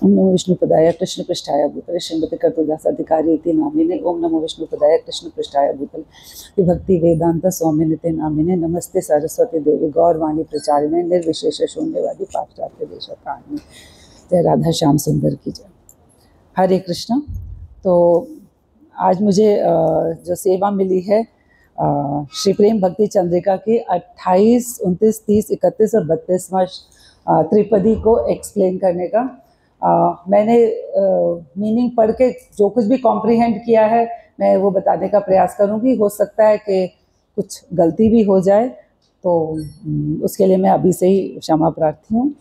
ओम नमो विष्णुपदाय कृष्ण पृष्ठाय भूतले श्रीमती कर्तुदासाधिकारी इति नामिने। ओम नमो विष्णुपदाय कृष्ण पृष्ठाय भूतले विभक्ति वेदांत स्वामिने ते नामिने। नमस्ते सरस्वती देवी गौरवाणी प्रचारिणे निर्विशेष शून्यवादी पाश्चात्य देशकारिणे। जय राधा श्याम सुंदर की जय। हरे कृष्ण। तो आज मुझे जो सेवा मिली है श्री प्रेम भक्ति चंद्रिका की 28, 29, 30, 31 और 32वां त्रिपदी को एक्सप्लेन करने का मैंने मीनिंग पढ़ के जो कुछ भी कॉम्प्रिहेंड किया है मैं वो बताने का प्रयास करूंगी। हो सकता है कि कुछ गलती भी हो जाए, तो उसके लिए मैं अभी से ही क्षमा प्रार्थी हूँ।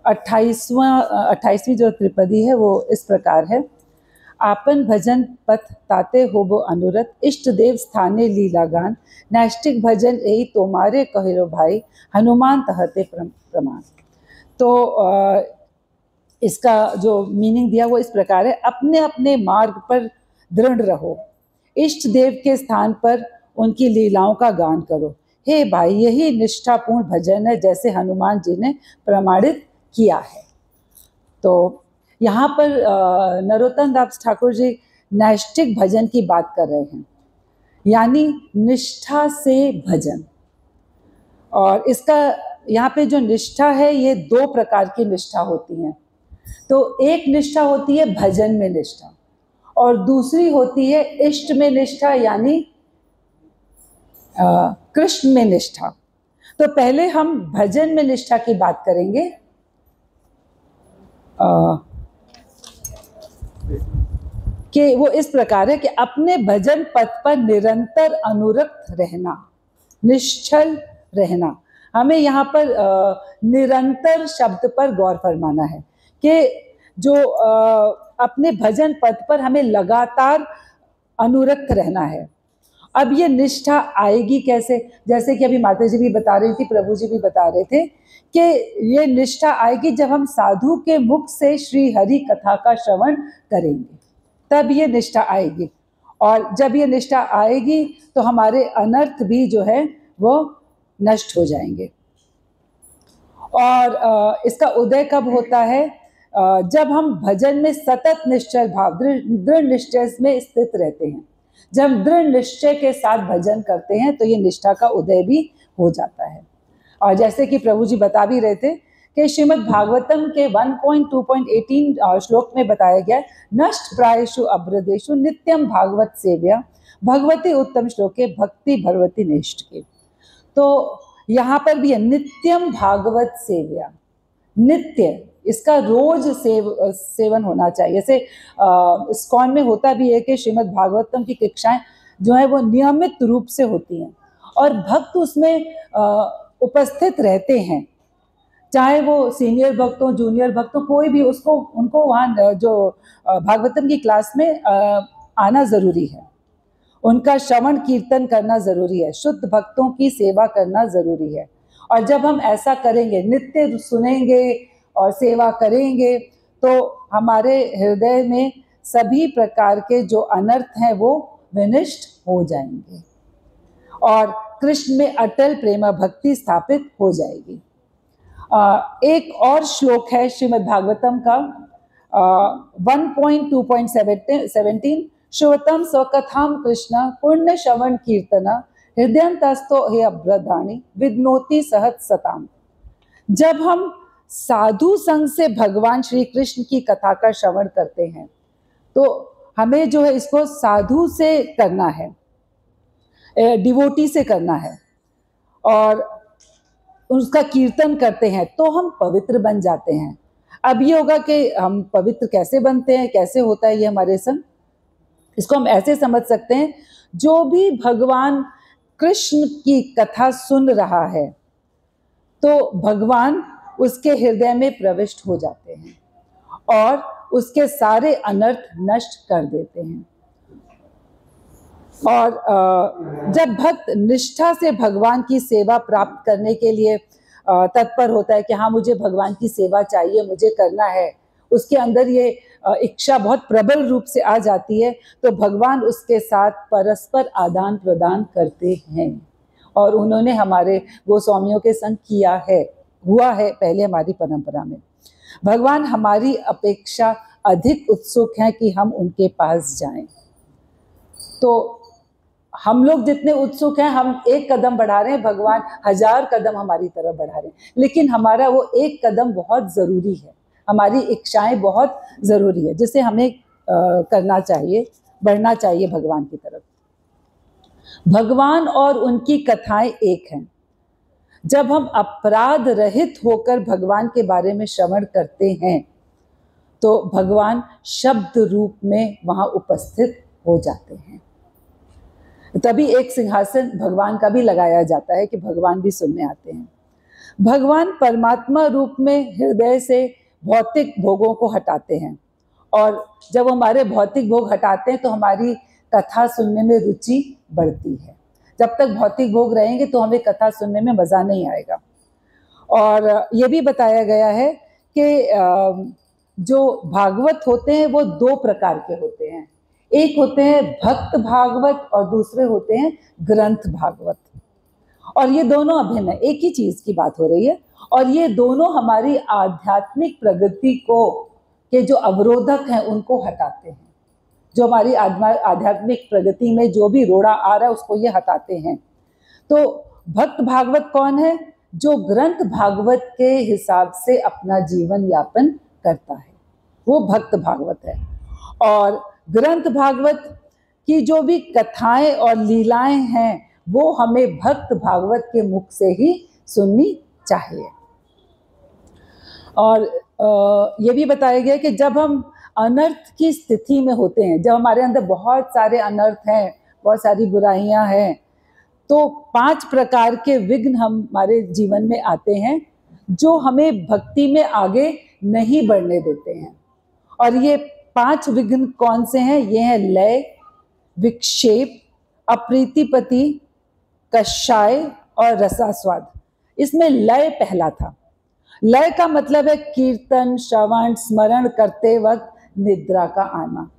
28वीं जो त्रिपदी है वो इस प्रकार है। आपन भजन पथ ताते होबो अनुरत, इष्ट देव स्थाने लीला गान, नैष्टिक भजन यही तोमारे कहिरो भाई, हनुमान तहते प्रमाण। तो इसका जो मीनिंग दिया वो इस प्रकार है। अपने अपने मार्ग पर दृढ़ रहो, इष्ट देव के स्थान पर उनकी लीलाओं का गान करो। हे भाई, यही निष्ठापूर्ण भजन है जैसे हनुमान जी ने प्रमाणित किया है। तो यहाँ पर नरोत्तम दास ठाकुर जी नैष्टिक भजन की बात कर रहे हैं, यानी निष्ठा से भजन। और इसका यहाँ पे जो निष्ठा है ये 2 प्रकार की निष्ठा होती है। तो एक निष्ठा होती है भजन में निष्ठा और दूसरी होती है इष्ट में निष्ठा, यानी कृष्ण में निष्ठा। तो पहले हम भजन में निष्ठा की बात करेंगे। कि वो इस प्रकार है कि अपने भजन पथ पर निरंतर अनुरक्त रहना, निश्चल रहना। हमें यहाँ पर निरंतर शब्द पर गौर फरमाना है कि जो अपने भजन पथ पर हमें लगातार अनुरक्त रहना है। अब ये निष्ठा आएगी कैसे? जैसे कि अभी माता जी भी बता रही थी, प्रभु जी भी बता रहे थे कि ये निष्ठा आएगी जब हम साधु के मुख से श्री हरि कथा का श्रवण करेंगे, तब ये निष्ठा आएगी। और जब ये निष्ठा आएगी तो हमारे अनर्थ भी जो है वो नष्ट हो जाएंगे। और इसका उदय कब होता है? जब हम भजन में सतत निश्चय भाव, दृढ़ निश्चय में स्थित रहते हैं। जब हम दृढ़ निश्चय के साथ भजन करते हैं तो ये निष्ठा का उदय भी हो जाता है। और जैसे कि प्रभु जी बता भी रहे थे कि श्रीमद् भागवतम के 1.2.18 श्लोक में बताया गया, नष्ट प्रायेषु अभ्रदेषु नित्यम भागवत सेव्या, भगवती उत्तम श्लोके भक्ति भगवती निष्ठ के। तो यहाँ पर भी है नित्यम भागवत सेव्या, नित्य, इसका रोज सेवन होना चाहिए। जैसे इस्कॉन में होता भी है कि श्रीमद् भागवतम की कक्षाएं जो है वो नियमित रूप से होती हैं और भक्त उसमें उपस्थित रहते हैं, चाहे वो सीनियर भक्त हो, जूनियर भक्त हो, कोई भी उनको वहाँ जो भागवतम की क्लास में आना जरूरी है, उनका श्रवण कीर्तन करना जरूरी है, शुद्ध भक्तों की सेवा करना जरूरी है। और जब हम ऐसा करेंगे, नित्य सुनेंगे और सेवा करेंगे, तो हमारे हृदय में सभी प्रकार के जो अनर्थ हैं वो विनष्ट हो जाएंगे और कृष्ण में अटल प्रेम भक्ति स्थापित हो जाएगी। एक और श्लोक है श्रीमद् भागवतम का 1.2.17, श्रोतम स्वकथाम कृष्ण पुण्य श्रवण कीर्तना, हृदयंतस्तो हे अभ्रदानी विद्नोति सहत सताम। जब हम साधु संग से भगवान श्री कृष्ण की कथा का श्रवण करते हैं तो हमें जो है इसको साधु से करना है, डिवोटी से करना है, और उसका कीर्तन करते हैं तो हम पवित्र बन जाते हैं। अब ये होगा कि हम पवित्र कैसे बनते हैं, कैसे होता है ये हमारे संग, इसको हम ऐसे समझ सकते हैं, जो भी भगवान कृष्ण की कथा सुन रहा है तो भगवान उसके हृदय में प्रविष्ट हो जाते हैं और उसके सारे अनर्थ नष्ट कर देते हैं। और जब भक्त निष्ठा से भगवान की सेवा प्राप्त करने के लिए तत्पर होता है कि हाँ मुझे भगवान की सेवा चाहिए, मुझे करना है, उसके अंदर ये इच्छा बहुत प्रबल रूप से आ जाती है, तो भगवान उसके साथ परस्पर आदान प्रदान करते हैं। और उन्होंने हमारे गोस्वामियों के संग किया है, हुआ है पहले हमारी परंपरा में। भगवान हमारी अपेक्षा अधिक उत्सुक हैं कि हम उनके पास जाएं। तो हम लोग जितने उत्सुक हैं, हम एक कदम बढ़ा रहे हैं, भगवान 1000 कदम हमारी तरफ बढ़ा रहे हैं। लेकिन हमारा वो एक कदम बहुत ज़रूरी है, हमारी इच्छाएं बहुत ज़रूरी है, जिसे हमें करना चाहिए, बढ़ना चाहिए भगवान की तरफ। भगवान और उनकी कथाएं एक हैं। जब हम अपराध रहित होकर भगवान के बारे में श्रवण करते हैं तो भगवान शब्द रूप में वहां उपस्थित हो जाते हैं। तभी एक सिंहासन भगवान का भी लगाया जाता है कि भगवान भी सुनने आते हैं। भगवान परमात्मा रूप में हृदय से भौतिक भोगों को हटाते हैं, और जब हमारे भौतिक भोग हटाते हैं तो हमारी कथा सुनने में रुचि बढ़ती है। जब तक भौतिक भोग रहेंगे तो हमें कथा सुनने में मज़ा नहीं आएगा। और ये भी बताया गया है कि जो भागवत होते हैं वो 2 प्रकार के होते हैं। एक होते हैं भक्त भागवत और दूसरे होते हैं ग्रंथ भागवत। और ये दोनों अभिन्न है, एक ही चीज़ की बात हो रही है। और ये दोनों हमारी आध्यात्मिक प्रगति को के जो अवरोधक हैं उनको हटाते हैं। जो हमारी आध्यात्मिक प्रगति में जो भी रोड़ा आ रहा है उसको ये हटाते हैं। तो भक्त भागवत कौन है? जो ग्रंथ भागवत के हिसाब से अपना जीवन यापन करता है, वो भक्त भागवत है। और ग्रंथ भागवत की जो भी कथाएं और लीलाएं हैं वो हमें भक्त भागवत के मुख से ही सुननी चाहिए। और ये भी बताया गया कि जब हम अनर्थ की स्थिति में होते हैं, जब हमारे अंदर बहुत सारे अनर्थ हैं, बहुत सारी बुराइयां हैं, तो 5 प्रकार के विघ्न हमारे जीवन में आते हैं जो हमें भक्ति में आगे नहीं बढ़ने देते हैं। और ये 5 विघ्न कौन से हैं? ये हैं लय, विक्षेप, अप्रीतिपति, कषाय और रसास्वाद। इसमें लय पहला था। लय का मतलब है कीर्तन, श्रवण, स्मरण करते वक्त निद्रा का आना।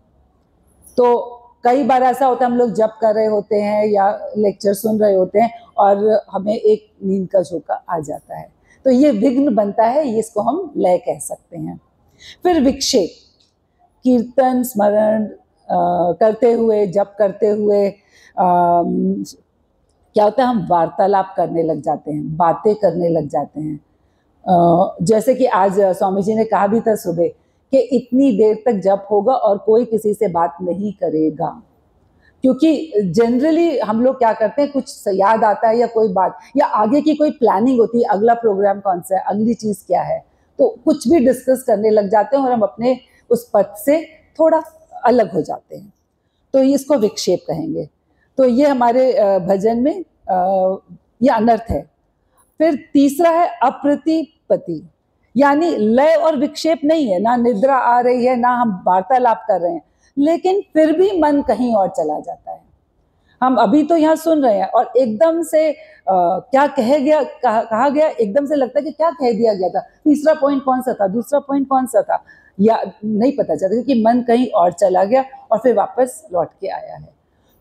तो कई बार ऐसा होता है, हम लोग जप कर रहे होते हैं या लेक्चर सुन रहे होते हैं और हमें एक नींद का झोंका आ जाता है, तो ये विघ्न बनता है, इसको हम लय कह सकते हैं। फिर विक्षेप, कीर्तन स्मरण करते हुए, जप करते हुए क्या होता है, हम वार्तालाप करने लग जाते हैं, बातें करने लग जाते हैं। जैसे कि आज स्वामी जी ने कहा भी था सुबह कि इतनी देर तक जप होगा और कोई किसी से बात नहीं करेगा। क्योंकि जनरली हम लोग क्या करते हैं, कुछ याद आता है या कोई बात या आगे की कोई प्लानिंग होती है, अगला प्रोग्राम कौन सा है, अगली चीज़ क्या है, तो कुछ भी डिस्कस करने लग जाते हैं और हम अपने उस पथ से थोड़ा अलग हो जाते हैं। तो इसको विक्षेप कहेंगे। तो ये हमारे भजन में ये अनर्थ है। फिर तीसरा है अप्रतिपति, यानी लय और विक्षेप नहीं है, ना निद्रा आ रही है, ना हम वार्तालाप कर रहे हैं, लेकिन फिर भी मन कहीं और चला जाता है। हम अभी तो यहाँ सुन रहे हैं और एकदम से क्या कहा गया, एकदम से लगता है कि क्या कह दिया गया था, तीसरा पॉइंट कौन सा था, दूसरा पॉइंट कौन सा था, या नहीं पता चलता, क्योंकि मन कहीं और चला गया और फिर वापस लौट के आया है।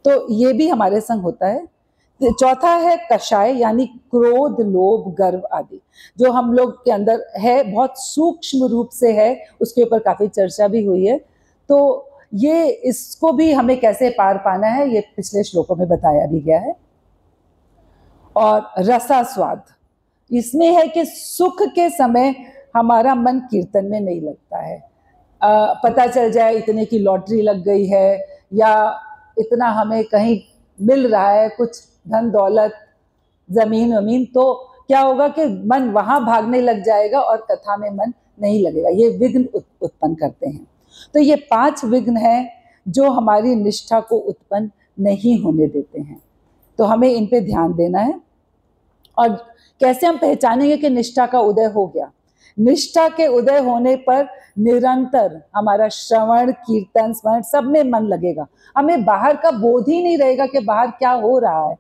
तो ये भी हमारे संग होता है। चौथा है कषाय, यानी क्रोध, लोभ, गर्व आदि, जो हम लोग के अंदर है, बहुत सूक्ष्म रूप से है, उसके ऊपर काफी चर्चा भी हुई है। तो ये इसको भी हमें कैसे पार पाना है, ये पिछले श्लोकों में बताया भी गया है। और रसास्वाद, इसमें है कि सुख के समय हमारा मन कीर्तन में नहीं लगता है। पता चल जाए इतने की लॉटरी लग गई है या इतना हमें कहीं मिल रहा है, कुछ धन दौलत, जमीन वमीन, तो क्या होगा कि मन वहां भागने लग जाएगा और कथा में मन नहीं लगेगा। ये विघ्न उत्पन्न करते हैं। तो ये 5 विघ्न हैं जो हमारी निष्ठा को उत्पन्न नहीं होने देते हैं। तो हमें इन पे ध्यान देना है। और कैसे हम पहचानेंगे कि निष्ठा का उदय हो गया? निष्ठा के उदय होने पर निरंतर हमारा श्रवण, कीर्तन, स्मरण सब में मन लगेगा। हमें बाहर का बोध ही नहीं रहेगा कि बाहर क्या हो रहा है,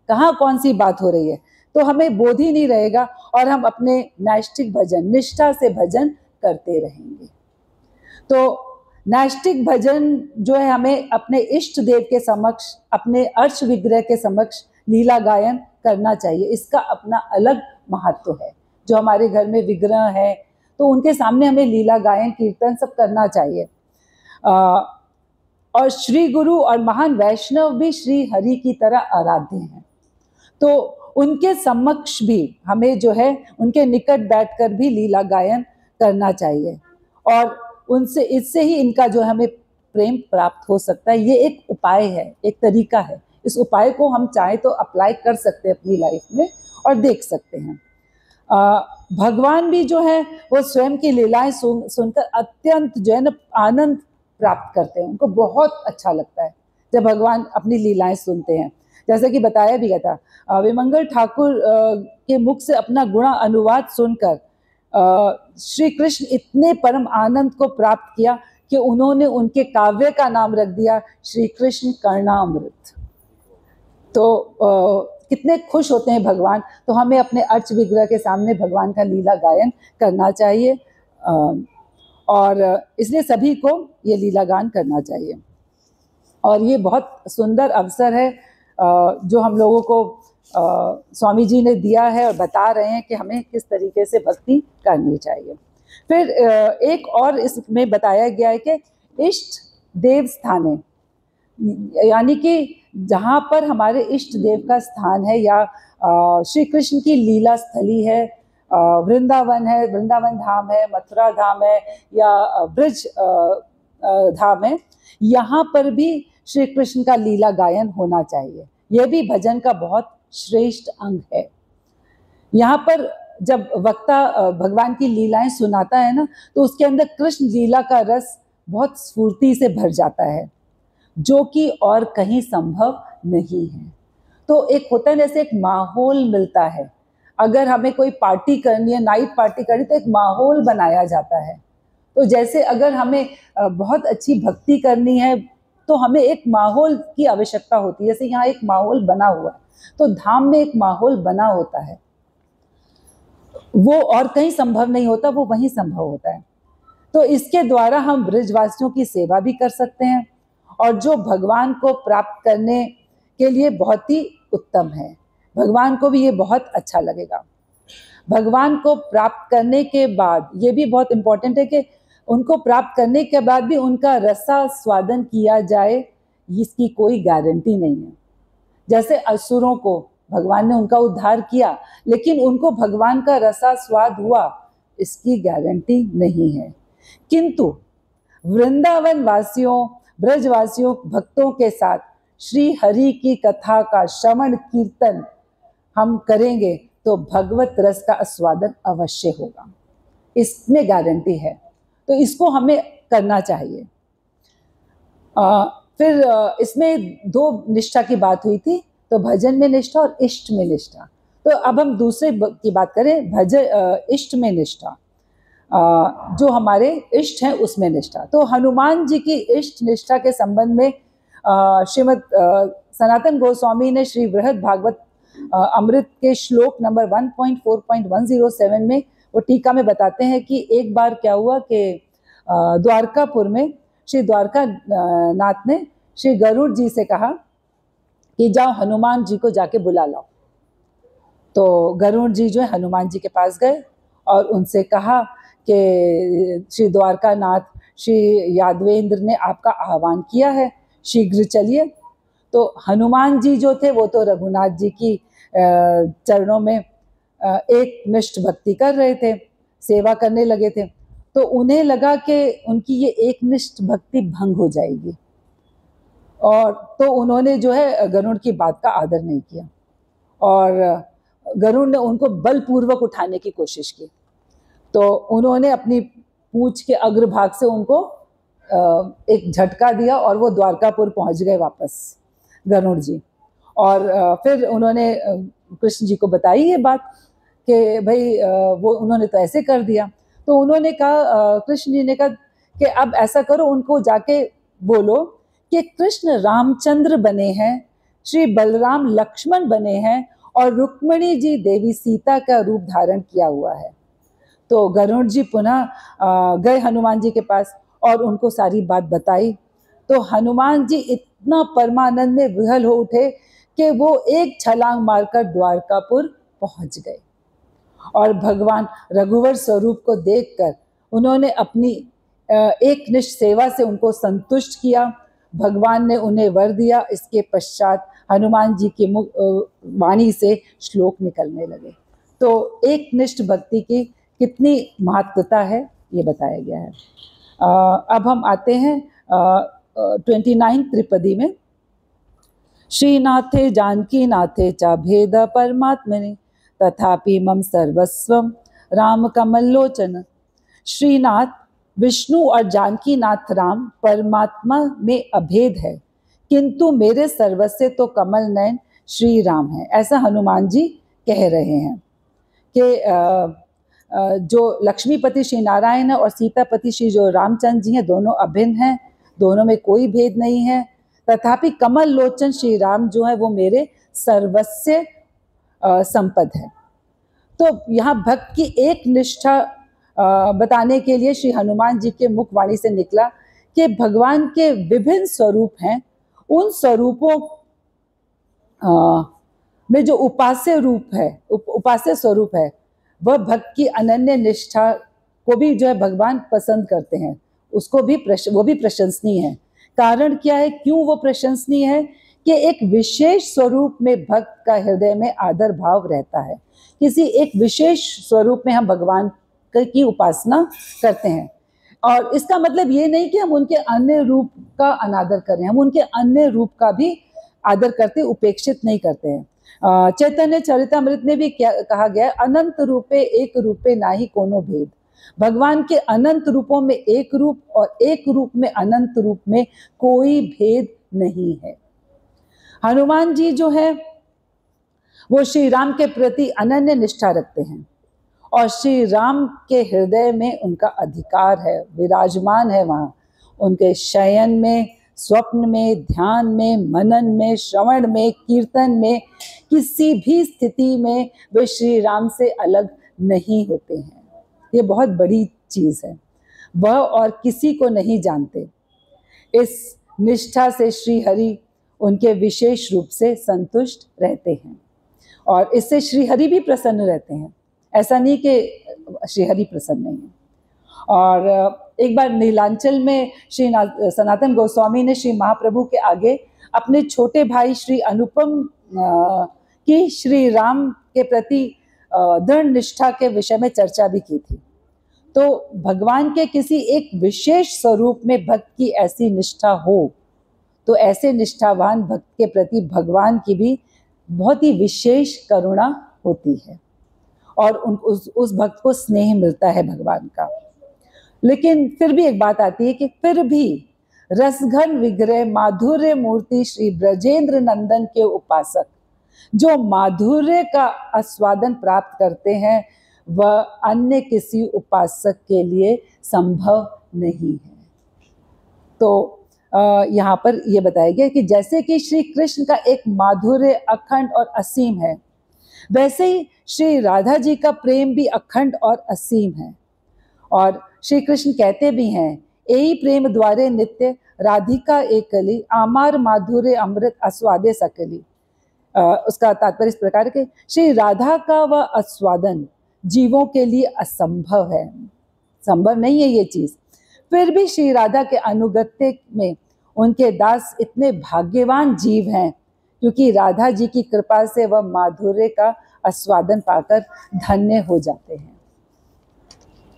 कहाँ कौन सी बात हो रही है, तो हमें बोध ही नहीं रहेगा और हम अपने नैष्ठिक भजन, निष्ठा से भजन करते रहेंगे। तो नैष्ठिक भजन जो है, हमें अपने इष्ट देव के समक्ष, अपने अर्च विग्रह के समक्ष लीला गायन करना चाहिए। इसका अपना अलग महत्व है। जो हमारे घर में विग्रह है तो उनके सामने हमें लीला गायन कीर्तन सब करना चाहिए। और श्री गुरु और महान वैष्णव भी श्री हरि की तरह आराध्य हैं, तो उनके समक्ष भी हमें जो है उनके निकट बैठकर भी लीला गायन करना चाहिए, और उनसे इससे ही इनका जो हमें प्रेम प्राप्त हो सकता है। ये एक उपाय है, एक तरीका है। इस उपाय को हम चाहे तो अप्लाई कर सकते हैं अपनी लाइफ में और देख सकते हैं। भगवान भी जो है वो स्वयं की लीलाएं सुनकर अत्यंत जो है ना आनंद प्राप्त करते हैं। उनको बहुत अच्छा लगता है जब भगवान अपनी लीलाएं सुनते हैं। जैसे कि बताया भी गया था, विमंगल ठाकुर के मुख से अपना गुणा अनुवाद सुनकर श्री कृष्ण इतने परम आनंद को प्राप्त किया कि उन्होंने उनके काव्य का नाम रख दिया श्री कृष्ण कर्णामृत। तो कितने खुश होते हैं भगवान। तो हमें अपने अर्च विग्रह के सामने भगवान का लीला गायन करना चाहिए, और इसलिए सभी को ये लीला गान करना चाहिए। और ये बहुत सुंदर अवसर है जो हम लोगों को स्वामी जी ने दिया है और बता रहे हैं कि हमें किस तरीके से भक्ति करनी चाहिए। फिर एक और इसमें बताया गया है कि इष्ट देव स्थाने, यानी कि जहाँ पर हमारे इष्ट देव का स्थान है या श्री कृष्ण की लीला स्थली है, वृंदावन है, वृंदावन धाम है, मथुरा धाम है या ब्रज धाम है, यहाँ पर भी श्री कृष्ण का लीला गायन होना चाहिए। यह भी भजन का बहुत श्रेष्ठ अंग है। यहाँ पर जब वक्ता भगवान की लीलाएं सुनाता है ना, तो उसके अंदर कृष्ण लीला का रस बहुत स्फूर्ति से भर जाता है, जो कि और कहीं संभव नहीं है। तो एक होता है जैसे एक माहौल मिलता है। अगर हमें कोई पार्टी करनी है, नाइट पार्टी करनी, तो एक माहौल बनाया जाता है। तो जैसे अगर हमें बहुत अच्छी भक्ति करनी है तो हमें एक माहौल की आवश्यकता होती है। जैसे यहाँ एक माहौल बना हुआ है, तो धाम में एक माहौल बना होता है, वो और कहीं संभव नहीं होता, वो वहीं संभव होता है। तो इसके द्वारा हम ब्रजवासियों की सेवा भी कर सकते हैं, और जो भगवान को प्राप्त करने के लिए बहुत ही उत्तम है। भगवान को भी ये बहुत अच्छा लगेगा। भगवान को प्राप्त करने के बाद ये भी बहुत इंपॉर्टेंट है कि उनको प्राप्त करने के बाद भी उनका रसा स्वादन किया जाए, इसकी कोई गारंटी नहीं है। जैसे असुरों को भगवान ने उनका उद्धार किया, लेकिन उनको भगवान का रसा स्वाद हुआ, इसकी गारंटी नहीं है। किंतु वृंदावन वासियों, ब्रजवासियों, भक्तों के साथ श्री हरि की कथा का श्रवण कीर्तन हम करेंगे तो भगवत रस का आस्वादन अवश्य होगा, इसमें गारंटी है। तो इसको हमें करना चाहिए। फिर इसमें दो निष्ठा की बात हुई थी, तो भजन में निष्ठा और इष्ट में निष्ठा। तो अब हम दूसरे की बात करें, भजन इष्ट में निष्ठा, जो हमारे इष्ट हैं उसमें निष्ठा। तो हनुमान जी की इष्ट निष्ठा के संबंध में श्रीमद सनातन गोस्वामी ने श्री बृहद भागवत अमृत के श्लोक नंबर 1.4.107 में वो टीका में बताते हैं कि एक बार क्या हुआ कि द्वारकापुर में श्री द्वारका नाथ ने श्री गरुड़ जी से कहा कि जाओ हनुमान जी को जाके बुला लाओ। तो गरुड़ जी जो है हनुमान जी के पास गए और उनसे कहा कि श्री द्वारका नाथ श्री यादवेंद्र ने आपका आह्वान किया है, शीघ्र चलिए। तो हनुमान जी जो थे वो तो रघुनाथ जी की चरणों में एक निष्ठ भक्ति कर रहे थे, सेवा करने लगे थे। तो उन्हें लगा कि उनकी ये एक निष्ठ भक्ति भंग हो जाएगी, और तो उन्होंने जो है गरुड़ की बात का आदर नहीं किया, और गरुड़ ने उनको बलपूर्वक उठाने की कोशिश की। तो उन्होंने अपनी पूंछ के अग्रभाग से उनको एक झटका दिया और वो द्वारकापुर पहुंच गए वापस, गरुड़ जी। और फिर उन्होंने कृष्ण जी को बताई ये बात कि भाई वो उन्होंने तो ऐसे कर दिया। तो उन्होंने कहा, कृष्ण जी ने कहा कि अब ऐसा करो, उनको जाके बोलो कि कृष्ण रामचंद्र बने हैं, श्री बलराम लक्ष्मण बने हैं, और रुक्मिणी जी देवी सीता का रूप धारण किया हुआ है। तो गरुड़ जी पुनः गए हनुमान जी के पास और उनको सारी बात बताई। तो हनुमान जी इतना परमानंद में विह्वल हो उठे कि वो एक छलांग मारकर द्वारकापुर पहुंच गए। और भगवान रघुवर स्वरूप को देखकर उन्होंने अपनी एक निष्ठ सेवा से उनको संतुष्ट किया। भगवान ने उन्हें वर दिया। इसके पश्चात हनुमान जी की वाणी से श्लोक निकलने लगे। तो एक निष्ठ भक्ति की कितनी महत्वता है ये बताया गया है। अब हम आते हैं 29 त्रिपदी में। श्रीनाथे जानकी नाथे च भेद परमात्मने तथापि मम सर्वस्वम राम कमलोचन। श्रीनाथ विष्णु और जानकी नाथ राम परमात्मा में अभेद है, किंतु मेरे सर्वस्व तो कमल नयन श्री राम है। ऐसा हनुमान जी कह रहे हैं कि जो लक्ष्मीपति श्री नारायण है और सीतापति श्री जो रामचंद्र जी हैं, दोनों अभिन्न हैं, दोनों में कोई भेद नहीं है। तथापि कमल लोचन श्री राम जो है वो मेरे सर्वस्व संपद है। तो यहाँ भक्त की एक निष्ठा बताने के लिए श्री हनुमान जी के मुखवाणी से निकला कि भगवान के विभिन्न स्वरूप हैं, उन स्वरूपों में जो उपास्य रूप है, उपास्य स्वरूप है, वह भक्त की अनन्य निष्ठा को भी जो है भगवान पसंद करते हैं। उसको भी वो भी प्रशंसनीय है। कारण क्या है, क्यों वो प्रशंसनीय है? कि एक विशेष स्वरूप में भक्त का हृदय में आदर भाव रहता है। किसी एक विशेष स्वरूप में हम भगवान की उपासना करते हैं, और इसका मतलब ये नहीं कि हम उनके अन्य रूप का अनादर करें, हम उनके अन्य रूप का भी आदर करते, उपेक्षित नहीं करते हैं। चैतन्य चरितामृत में भी क्या कहा गया है, अनंत रूपे एक रूपे नाही कोनो भेद। भगवान के अनंत रूपों में एक रूप और एक रूप में अनंत रूप में कोई भेद नहीं है। हनुमान जी जो है वो श्री राम के प्रति अनन्य निष्ठा रखते हैं, और श्री राम के हृदय में उनका अधिकार है, विराजमान है वहाँ। उनके शयन में, स्वप्न में, ध्यान में, मनन में, श्रवण में, कीर्तन में, किसी भी स्थिति में वे श्री राम से अलग नहीं होते हैं। ये बहुत बड़ी चीज़ है। वह और किसी को नहीं जानते। इस निष्ठा से श्री हरि उनके विशेष रूप से संतुष्ट रहते हैं, और इससे श्री हरि भी प्रसन्न रहते हैं। ऐसा नहीं कि श्री हरि प्रसन्न नहीं है। और एक बार नीलांचल में श्री सनातन गोस्वामी ने श्री महाप्रभु के आगे अपने छोटे भाई श्री अनुपम की श्री राम के प्रति दृढ़ निष्ठा के विषय में चर्चा भी की थी। तो भगवान के किसी एक विशेष स्वरूप में भक्त की ऐसी निष्ठा हो, तो ऐसे निष्ठावान भक्त के प्रति भगवान की भी बहुत ही विशेष करुणा होती है, और उस भक्त को स्नेह मिलता है भगवान का। लेकिन फिर भी एक बात आती है कि फिर भी रसघन विग्रह माधुर्य मूर्ति श्री ब्रजेंद्र नंदन के उपासक जो माधुर्य का आस्वादन प्राप्त करते हैं, वह अन्य किसी उपासक के लिए संभव नहीं है। तो यहाँ पर यह बताया गया कि जैसे कि श्री कृष्ण का एक माधुर्य अखंड और असीम है, वैसे ही श्री राधा जी का प्रेम भी अखंड और असीम है। और श्री कृष्ण कहते भी हैं, यही प्रेम द्वारे नित्य राधिका एकली आमार माधुर्य अमृत आस्वादे सकली। उसका तात्पर्य इस प्रकार के, श्री राधा का वह आस्वादन जीवों के लिए असंभव है, संभव नहीं है ये चीज। फिर भी श्री राधा के अनुगत्य में उनके दास इतने भाग्यवान जीव हैं, क्योंकि राधा जी की कृपा से वह माधुर्य का आस्वादन पाकर धन्य हो जाते हैं।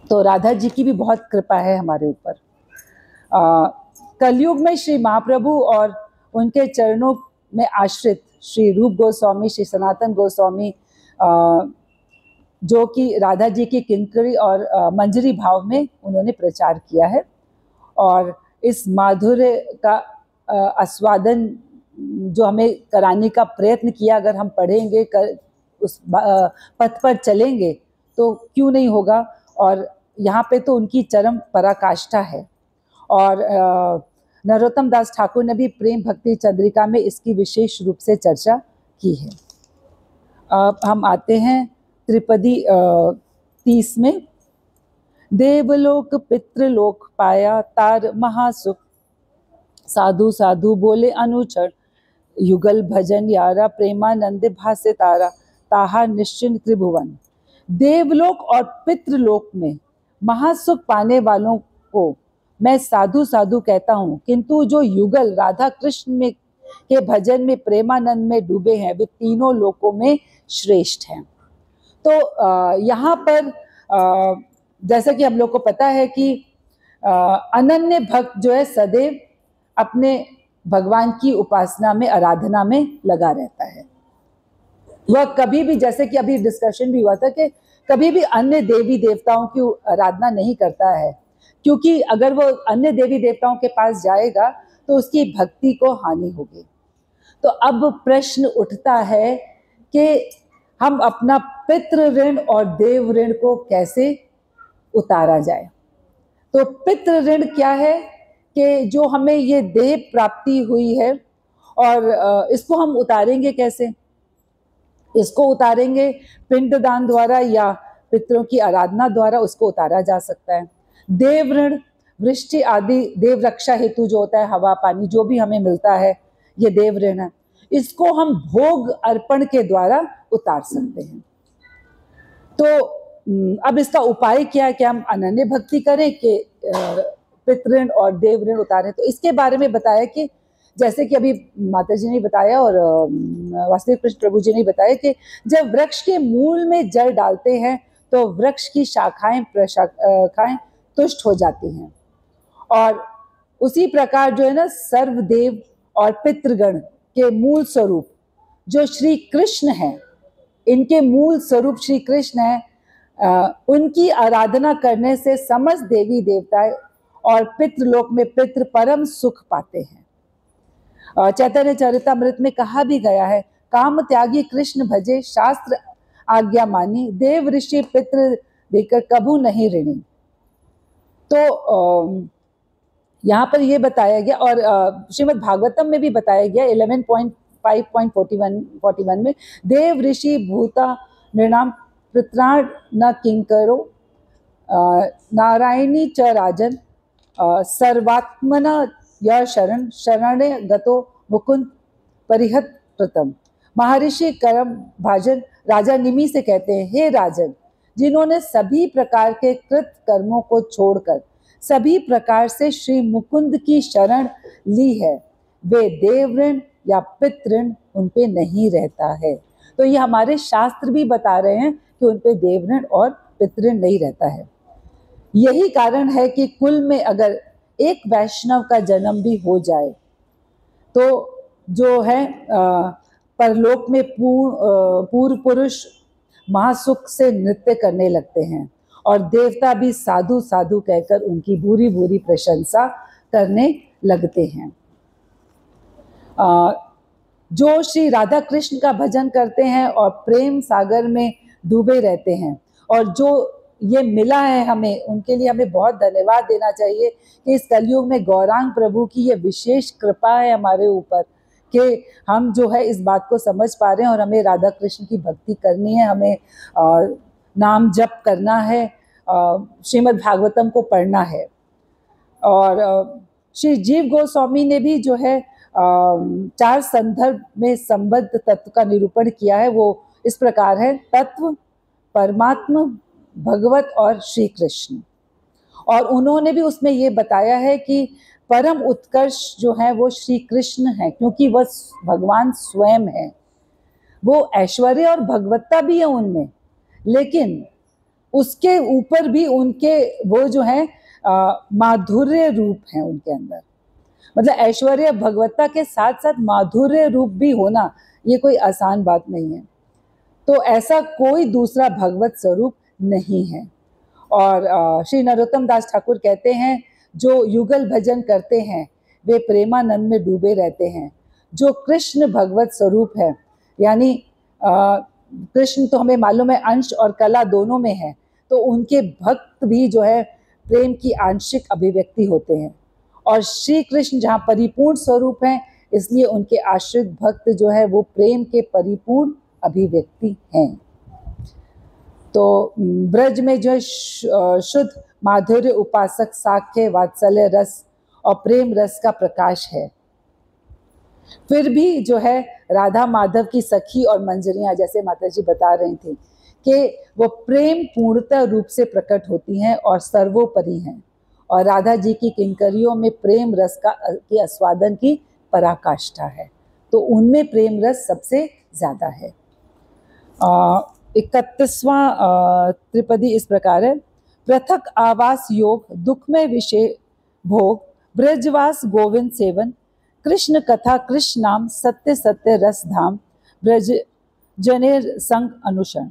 तो राधा जी की भी बहुत कृपा है हमारे ऊपर। कलयुग में श्री महाप्रभु और उनके चरणों में आश्रित श्री रूप गोस्वामी, श्री सनातन गोस्वामी, जो कि राधा जी की किंकरी और मंजरी भाव में उन्होंने प्रचार किया है, और इस माधुर्य का आस्वादन जो हमें कराने का प्रयत्न किया, अगर हम पढ़ेंगे, उस पथ पर चलेंगे तो क्यों नहीं होगा। और यहाँ पे तो उनकी चरम पराकाष्ठा है। और नरोत्तम दास ठाकुर ने भी प्रेम भक्ति चंद्रिका में इसकी विशेष रूप से चर्चा की है। अब हम आते हैं त्रिपदी 30 में। देवलोक पितृलोक पाया तार महासुख, साधु साधु बोले अनुचर, युगल भजन यारा प्रेमानंद भासे तारा, ताहा निश्चिंत त्रिभुवन। देवलोक और पितृलोक में महासुख पाने वालों को मैं साधु साधु कहता हूँ, किंतु जो युगल राधा कृष्ण में के भजन में प्रेमानंद में डूबे हैं वे तीनों लोकों में श्रेष्ठ हैं। तो यहाँ पर जैसा कि हम लोग को पता है कि अनन्य भक्त जो है सदैव अपने भगवान की उपासना में, आराधना में लगा रहता है। वह कभी भी, जैसे कि अभी डिस्कशन भी हुआ था, कि कभी भी अन्य देवी देवताओं की आराधना नहीं करता है, क्योंकि अगर वो अन्य देवी देवताओं के पास जाएगा तो उसकी भक्ति को हानि होगी। तो अब प्रश्न उठता है कि हम अपना पितृ ऋण और देव ऋण को कैसे उतारा जाए। तो पितृ ऋण क्या है कि जो हमें ये देह प्राप्ति हुई है, और इसको हम उतारेंगे कैसे? इसको उतारेंगे पिंडदान द्वारा या पितरों की आराधना द्वारा उसको उतारा जा सकता है। देव ऋण वृष्टि आदि देव रक्षा हेतु जो होता है, हवा पानी जो भी हमें मिलता है, ये देव ऋण है। इसको हम भोग अर्पण के द्वारा उतार सकते हैं। तो अब इसका उपाय क्या है कि हम अनन्य भक्ति करें कि पितृ और देव ऋण उतारें। तो इसके बारे में बताया कि जैसे कि अभी माता जी ने बताया और वासुदेव कृष्ण प्रभु जी ने बताया कि जब वृक्ष के मूल में जल डालते हैं तो वृक्ष की शाखाएं प्रशाखाएं तुष्ट हो जाती हैं। और उसी प्रकार जो है ना, सर्वदेव और पितृगण के मूल स्वरूप जो श्री कृष्ण है, इनके मूल स्वरूप श्री कृष्ण है, उनकी आराधना करने से समस्त देवी देवताएं और पितृलोक में पितृ परम सुख पाते हैं। चैतन्य चरितामृत में कहा भी गया है, काम त्यागी कृष्ण भजे शास्त्र आज्ञा मानी, देव ऋषि पितृ देकर कभू नहीं ऋणी। तो यहाँ पर ये बताया गया, और श्रीमद् भागवतम में भी बताया गया 11.5.41 में, देव ऋषि भूता नृणाम पितॄण न किंकरो नारायणी च राजन सर्वात्मना यह शरण शरणे गतो मुकुंद परिहत प्रथम। महर्षि कर्म भाजन राजा निमि से कहते हैं, हे राजन, जिन्होंने सभी प्रकार के कृत कर्मों को छोड़कर सभी प्रकार से श्री मुकुंद की शरण ली है, वे देव ऋण या पितृण उन पे नहीं रहता है। तो ये हमारे शास्त्र भी बता रहे हैं कि उन पे देव ऋण और पितृण नहीं रहता है। यही कारण है कि कुल में अगर एक वैष्णव का जन्म भी हो जाए तो जो है परलोक में पूर्व पुरुष महासुख से नृत्य करने लगते हैं, और देवता भी साधु साधु कहकर उनकी बुरी बुरी प्रशंसा करने लगते हैं। जो श्री राधा कृष्ण का भजन करते हैं और प्रेम सागर में डूबे रहते हैं, और जो ये मिला है हमें, उनके लिए हमें बहुत धन्यवाद देना चाहिए कि इस कलयुग में गौरांग प्रभु की ये विशेष कृपा है हमारे ऊपर कि हम जो है इस बात को समझ पा रहे हैं और हमें राधा कृष्ण की भक्ति करनी है, हमें नाम जप करना है, श्रीमद् भागवतम को पढ़ना है। और श्री जीव गोस्वामी ने भी जो है 4 संदर्भ में संबद्ध तत्व का निरूपण किया है। वो इस प्रकार है, तत्व, परमात्मा, भगवत और श्री कृष्ण। और उन्होंने भी उसमें ये बताया है कि परम उत्कर्ष जो है वो श्री कृष्ण है, क्योंकि वह भगवान स्वयं है। वो ऐश्वर्य और भगवत्ता भी है उनमें, लेकिन उसके ऊपर भी उनके वो जो है माधुर्य रूप है उनके अंदर। मतलब ऐश्वर्य भगवत्ता के साथ साथ माधुर्य रूप भी होना ये कोई आसान बात नहीं है। तो ऐसा कोई दूसरा भगवत स्वरूप नहीं है। और श्री नरोत्तम दास ठाकुर कहते हैं, जो युगल भजन करते हैं वे प्रेमानंद में डूबे रहते हैं। जो कृष्ण भगवत स्वरूप है, यानी कृष्ण तो हमें मालूम है अंश और कला दोनों में है, तो उनके भक्त भी जो है प्रेम की आंशिक अभिव्यक्ति होते हैं। और श्री कृष्ण जहाँ परिपूर्ण स्वरूप हैं, इसलिए उनके आश्रित भक्त जो है वो प्रेम के परिपूर्ण अभिव्यक्ति हैं। तो ब्रज में जो शुद्ध माधुर्य उपासक साख्य वात्सल्य रस और प्रेम रस का प्रकाश है। फिर भी जो है राधा माधव की सखी और मंजरियां, जैसे माता जी बता रही थी कि वो प्रेम पूर्णतः रूप से प्रकट होती हैं और सर्वोपरि हैं, और राधा जी की किंकरियों में प्रेम रस के आस्वादन की पराकाष्ठा है, तो उनमें प्रेम रस सबसे ज्यादा है। 31वां त्रिपदी इस प्रकार है। पृथक आवास योग दुखमय विषय भोग, ब्रजवास गोविंद सेवन, कृष्ण कथा कृष्ण नाम, सत्य सत्य रस धाम, ब्रज जनेर संग अनुसरण।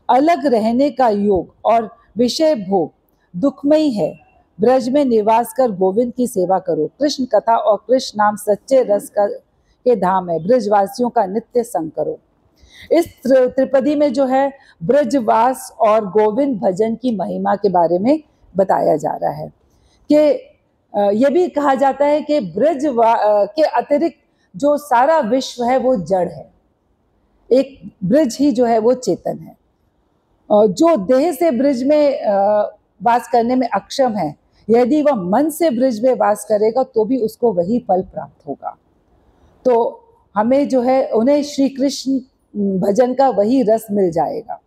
अलग रहने का योग और विषय भोग दुखमयी है, ब्रज में निवास कर गोविंद की सेवा करो। कृष्ण कथा और कृष्ण नाम सच्चे रस के धाम है, ब्रजवासियों का नित्य संग करो। इस त्रिपदी में जो है ब्रजवास और गोविंद भजन की महिमा के बारे में बताया जा रहा है कि यह भी कहा जाता है कि ब्रज के अतिरिक्त जो सारा विश्व है वो जड़ है, एक ब्रज ही जो है वो चेतन है। जो देह से ब्रज में वास करने में अक्षम है, यदि वह मन से ब्रज में वास करेगा तो भी उसको वही फल प्राप्त होगा। तो हमें जो है उन्हें श्री कृष्ण भजन का वही रस मिल जाएगा।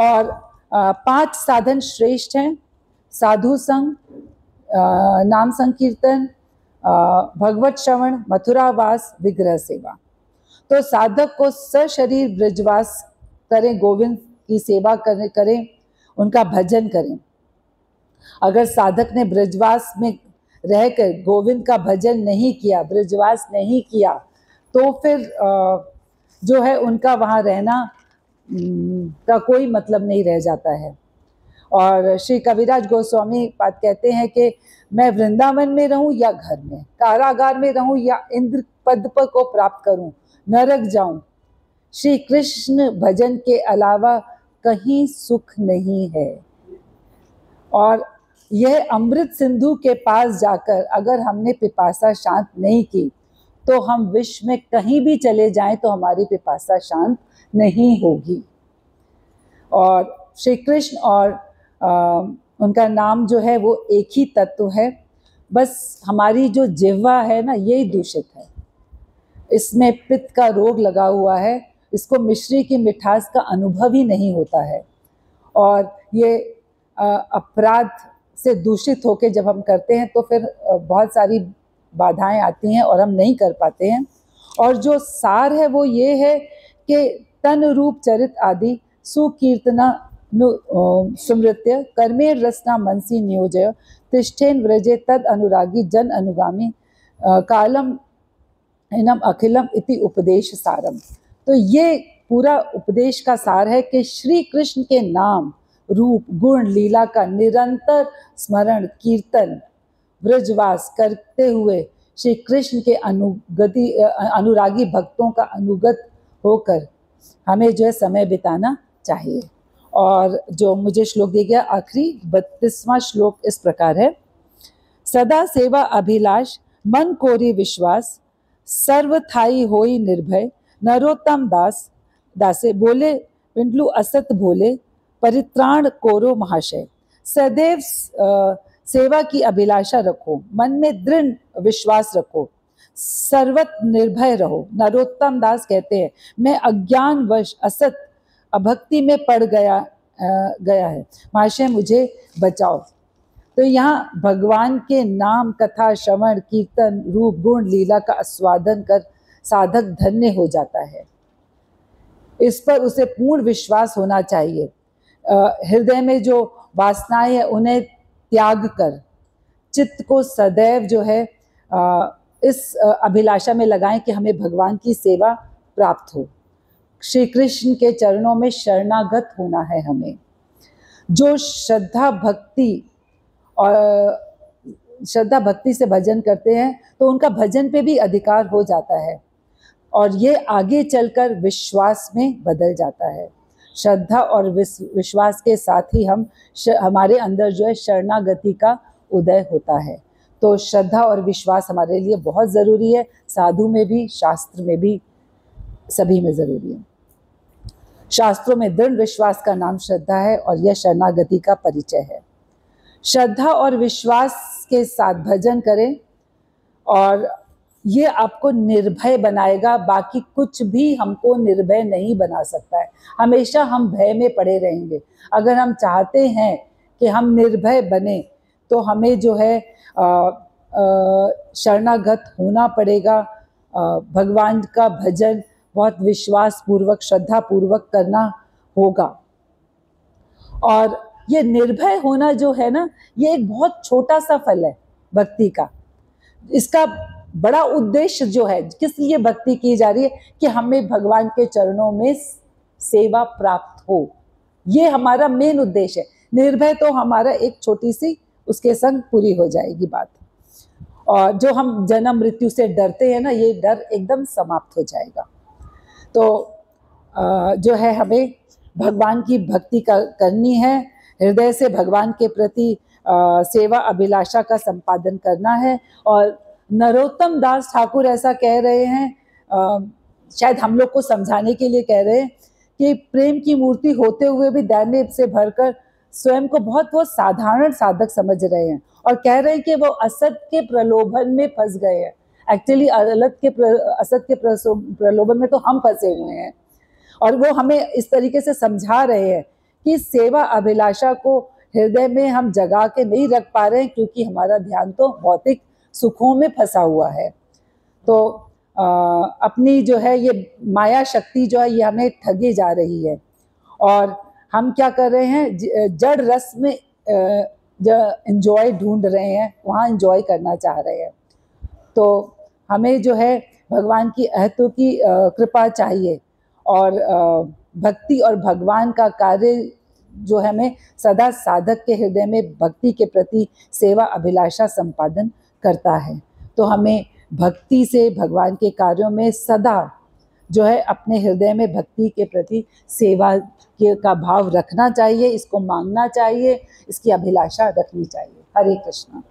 और 5 साधन श्रेष्ठ हैं: साधु संग, नाम संकीर्तन, भगवत श्रवण, मथुरावास, विग्रह सेवा। तो साधक को सशरीर ब्रजवास करें, गोविंद की सेवा करें, उनका भजन करें। अगर साधक ने ब्रजवास में रहकर गोविंद का भजन नहीं किया, ब्रजवास नहीं किया, तो फिर जो है उनका वहाँ रहना का कोई मतलब नहीं रह जाता है। और श्री कविराज गोस्वामी पाद कहते हैं कि मैं वृंदावन में रहूं या घर में, कारागार में रहूं या इंद्र पद को प्राप्त करूं, नरक जाऊं, श्री कृष्ण भजन के अलावा कहीं सुख नहीं है। और यह अमृत सिंधु के पास जाकर अगर हमने पिपासा शांत नहीं की तो हम विश्व में कहीं भी चले जाएं तो हमारी पिपासा शांत नहीं होगी। और श्री कृष्ण और उनका नाम जो है वो एक ही तत्व है, बस हमारी जो जिह्वा है ना यही दूषित है, इसमें पित्त का रोग लगा हुआ है, इसको मिश्री की मिठास का अनुभव ही नहीं होता है। और ये अपराध से दूषित होके जब हम करते हैं तो फिर बहुत सारी बाधाएं आती हैं और हम नहीं कर पाते हैं। और जो सार है वो ये है कि तन रूप चरित आदि सुकीर्तना सुमृत्य कर्मे रसना मनसी नियोजय, तिष्ठेन व्रजे तद अनुरागी जन अनुगामी, कालम इनम अखिलम इति उपदेश सारम। तो ये पूरा उपदेश का सार है कि श्री कृष्ण के नाम, रूप, गुण, लीला का निरंतर स्मरण, कीर्तन, ब्रजवास करते हुए श्री कृष्ण के अनुरागी भक्तों का अनुगत होकर हमें जो है समय बिताना चाहिए। और जो मुझे श्लोक दिया गया आखिरी 32वां श्लोक इस प्रकार है। सदा सेवा अभिलाष मन कोरी विश्वास, सर्वथाई होई निर्भय, नरोत्तम दासे बोले पिंडलू असत भोले, परित्राण कोरो महाशय। सदैव सेवा की अभिलाषा रखो, मन में दृढ़ विश्वास रखो, सर्वत निर्भय रहो। नरोत्तम दास कहते हैं मैं अज्ञानवश असत अभक्ति में पड़ गया है, महाशय मुझे बचाओ। तो यहाँ भगवान के नाम, कथा, श्रवण, कीर्तन, रूप, गुण, लीला का आस्वादन कर साधक धन्य हो जाता है। इस पर उसे पूर्ण विश्वास होना चाहिए। हृदय में जो वासनाएं हैं उन्हें त्याग कर चित्त को सदैव जो है इस अभिलाषा में लगाएं कि हमें भगवान की सेवा प्राप्त हो। श्री कृष्ण के चरणों में शरणागत होना है हमें। जो श्रद्धा भक्ति से भजन करते हैं तो उनका भजन पे भी अधिकार हो जाता है और ये आगे चलकर विश्वास में बदल जाता है। श्रद्धा और विश्वास के साथ ही हमारे अंदर जो है शरणागति का उदय होता है। तो श्रद्धा और विश्वास हमारे लिए बहुत ज़रूरी है, साधु में भी, शास्त्र में भी, सभी में ज़रूरी है। शास्त्रों में दृढ़ विश्वास का नाम श्रद्धा है और यह शरणागति का परिचय है। श्रद्धा और विश्वास के साथ भजन करें और ये आपको निर्भय बनाएगा, बाकी कुछ भी हमको निर्भय नहीं बना सकता है। हमेशा हम भय में पड़े रहेंगे। अगर हम चाहते हैं कि हम निर्भय बने तो हमें जो है शरणागत होना पड़ेगा, भगवान का भजन बहुत विश्वास पूर्वक, श्रद्धा पूर्वक करना होगा। और ये निर्भय होना जो है ना, ये एक बहुत छोटा सा फल है भक्ति का। इसका बड़ा उद्देश्य जो है, किस लिए भक्ति की जा रही है, कि हमें भगवान के चरणों में सेवा प्राप्त हो। ये हमारा मेन उद्देश्य है। निर्भय तो हमारा एक छोटी सी उसके संग पूरी हो जाएगी बात। और जो हम जन्म मृत्यु से डरते हैं ना, ये डर एकदम समाप्त हो जाएगा। तो जो है हमें भगवान की भक्ति करनी है, हृदय से भगवान के प्रति सेवा अभिलाषा का संपादन करना है। और नरोत्तम दास ठाकुर ऐसा कह रहे हैं, शायद हम लोग को समझाने के लिए कह रहे हैं, कि प्रेम की मूर्ति होते हुए भी दैन्य से भरकर स्वयं को बहुत वो साधारण साधक समझ रहे हैं, और कह रहे हैं कि वो असत के प्रलोभन में फंस गए हैं। एक्चुअली असत के प्रलोभन में तो हम फंसे हुए हैं। और वो हमें इस तरीके से समझा रहे हैं कि सेवा अभिलाषा को हृदय में हम जगा के नहीं रख पा रहे हैं, क्योंकि हमारा ध्यान तो भौतिक सुखों में फंसा हुआ है। तो अपनी जो है ये माया शक्ति जो है ये हमें ठगी जा रही है, और हम क्या कर रहे हैं, जड़ रस में एंजॉय ढूंढ रहे हैं, वहाँ एंजॉय करना चाह रहे हैं। तो हमें जो है भगवान की अहतों की कृपा चाहिए, और भक्ति और भगवान का कार्य जो है हमें सदा साधक के हृदय में भक्ति के प्रति सेवा अभिलाषा संपादन करता है। तो हमें भक्ति से भगवान के कार्यों में सदा जो है अपने हृदय में भक्ति के प्रति सेवा का भाव रखना चाहिए, इसको मांगना चाहिए, इसकी अभिलाषा रखनी चाहिए। हरे कृष्णा।